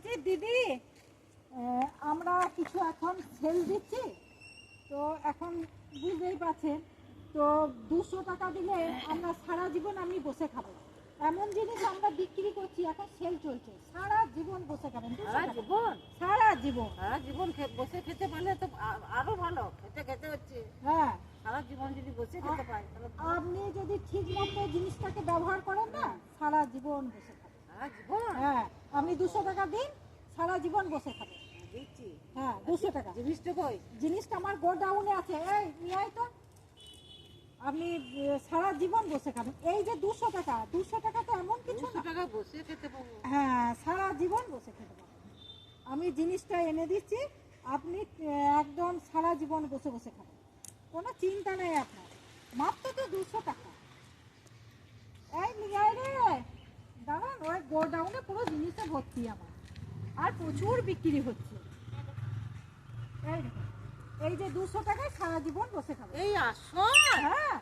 বলছি দিদি, আমরা কিছু এখন সেল দিচ্ছি, তো এখন বুঝতেই পারছেন, তো 200 টাকা দিলে আমরা সারা জীবন আমি বসে খাবো, এমন জিনিস আমরা বিক্রি করছি। এখন সেল চলছে, সারা জীবন বসে খাবেন। সারা জীবন সারা জীবন সারা জীবন বসে খেতে পারলে তো আরো ভালো। খেতে খেতে হচ্ছে, হ্যাঁ, সারা জীবন যদি বসে খেতে পাই তাহলে আপনি যদি ঠিক মতো জিনিসটাকে ব্যবহার করেন না, সারা জীবন বসে খাবেন। সারা জীবন। হ্যাঁ, আপনি 200 টাকা দিন, সারা জীবন বসে খাবেন। দিচ্ছি। হ্যাঁ, 200 টাকা। জিনিসটা কই? জিনিসটা আমার গোডাউনে আছে, এই নিয়ে আয় তো। আপনি সারা জীবন বসে খাবেন। এই যে 200 টাকা, 200 টাকা তো এমন কিছু 200 না। টাকা বসে খেতে পাবো। হ্যাঁ, সারা জীবন বসে খেতে পারবেন। আমি জিনিসটা এনে দিচ্ছি, আপনি একদম সারা জীবন বসে বসে খাবেন, কোনো চিন্তা নেই আপনার। মাত্র তো 200 টাকা। এই নিয়ে আয় রে, দাঁড়ান, ওই গোডাউনে পুরো জিনিসটা ভর্তি আমার, আর প্রচুর বিক্রি হচ্ছে। এই দেখুন, এই যে 200 টাকায় সারা জীবন বসে খাবেন। এই আসো। হ্যাঁ।